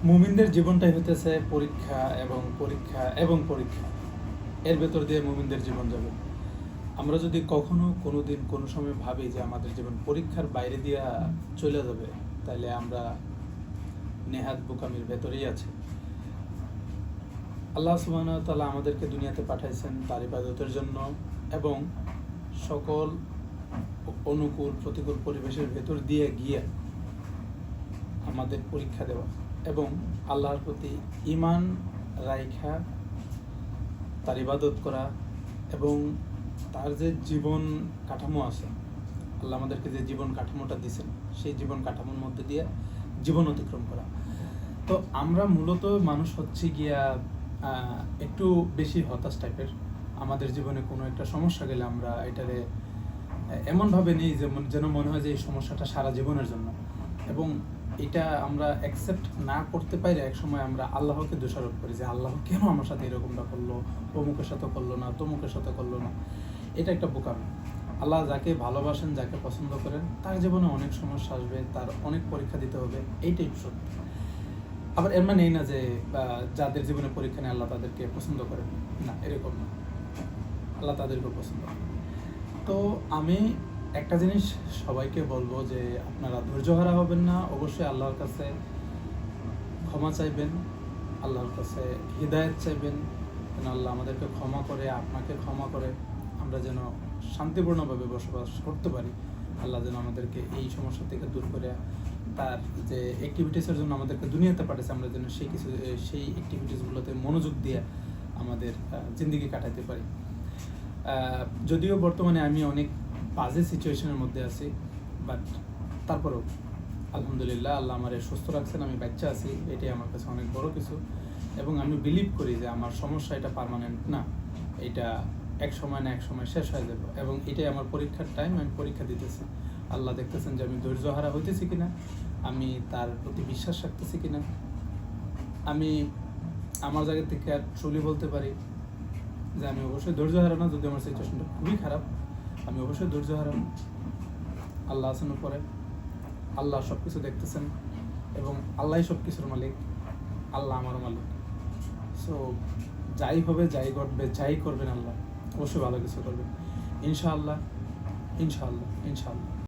মুমিনদের জীবনটাই হতেছে পরীক্ষা এবং পরীক্ষা এবং পরীক্ষা। এর ভেতর দিয়ে মুমিনদের জীবন যাবে। আমরা যদি কখনো কোনো দিন কোনো সময় ভাবি যে আমাদের জীবন পরীক্ষার বাইরে দিয়া চলে যাবে, তাহলে আমরা নেহাত বোকামির ভেতরেই আছি। আল্লাহ সুবহানাহু ওয়া তাআলা আমাদেরকে দুনিয়াতে পাঠাইছেন তার ইবাদতের জন্য এবং সকল অনুকূল প্রতিকূল পরিবেশের ভেতর দিয়ে গিয়ে আমাদের পরীক্ষা দেওয়া এবং আল্লাহর প্রতি ঈমান রাইখা তার ইবাদত করা এবং তার যে জীবন কাঠামো আছে, আল্লাহ আমাদেরকে যে জীবন কাঠামোটা দিয়েছেন সেই জীবন কাঠামোর মধ্যে দিয়ে জীবন অতিক্রম করা। তো আমরা মূলত মানুষ হচ্ছে গিয়া একটু বেশি হতাশ টাইপের। আমাদের জীবনে কোনো একটা সমস্যা গেলে আমরা এটারে এমনভাবে নেই যেন মনে হয় যে এই সমস্যাটা সারা জীবনের জন্য, এবং এটা আমরা অ্যাকসেপ্ট না করতে পারি। এক সময় আমরা আল্লাহকে দোষারোপ করি যে আল্লাহ কেন আমার সাথে এরকমটা করলো, অমুকের সাথে করলো না, তমুকের সাথে করলো না। এটা একটা বোকামি। আল্লাহ যাকে ভালোবাসেন, যাকে পছন্দ করেন, তার জীবনে অনেক সমস্যা আসবে, তার অনেক পরীক্ষা দিতে হবে, এইটাই সত্য। আবার এর মানে এই না যে যাদের জীবনে পরীক্ষা নেই আল্লাহ তাদেরকে পছন্দ করেন না, এরকম না। আল্লাহ তাদেরকেও পছন্দ করেন। তো আমি একটা জিনিস সবাইকে বলবো যে আপনারা ধৈর্যহারা হবেন না। অবশ্যই আল্লাহর কাছে ক্ষমা চাইবেন, আল্লাহর কাছে হিদায়াত চাইবেন, যেন আল্লাহ আমাদেরকে ক্ষমা করে, আপনাকে ক্ষমা করে আমরা যেন শান্তিপূর্ণভাবে বসবাস করতে পারি। আল্লাহ যেন আমাদেরকে এই সমস্যা থেকে দূর করে তার যে অ্যাক্টিভিটিসের জন্য আমাদেরকে দুনিয়াতে পাঠাচ্ছে, আমরা যেন সেই অ্যাক্টিভিটিসগুলোতে মনোযোগ দিয়ে আমাদের জিন্দেগি কাটাতে পারি। যদিও বর্তমানে আমি অনেক বাজে সিচুয়েশনের মধ্যে আছি, বাট তারপরেও আলহামদুলিল্লাহ আল্লাহ আমার সুস্থ রাখছেন, আমি বাচ্চা আছি, এটাই আমার কাছে অনেক বড় কিছু। এবং আমি বিলিভ করি যে আমার সমস্যা এটা পার্মানেন্ট না, এটা এক সময় না এক সময় শেষ হয়ে যাবে। এবং এটাই আমার পরীক্ষার টাইম, আমি পরীক্ষা দিতেছি। আল্লাহ দেখতেছেন যে আমি ধৈর্যহারা হইতেছি কিনা, আমি তার প্রতি বিশ্বাস রাখতেছি কিনা। আমি আমার জায়গা থেকে আর ট্রুলি বলতে পারি যে আমি অবশ্যই ধৈর্য হারানো, যদি আমার সিচুয়েশনটা খুবই খারাপ, আমি অবশ্যই ধৈর্য হারানো। আল্লাহ আছেন উপরে, আল্লাহ সব কিছু দেখতেছেন এবং আল্লাহই সব কিছুর মালিক, আল্লাহ আমার মালিক। সো যাই হবে, যাই ঘটবে, যাই করবেন আল্লাহ অবশ্যই ভালো কিছু করবেন, ইনশাআল্লাহ, ইনশাআল্লাহ, ইনশাআল্লাহ।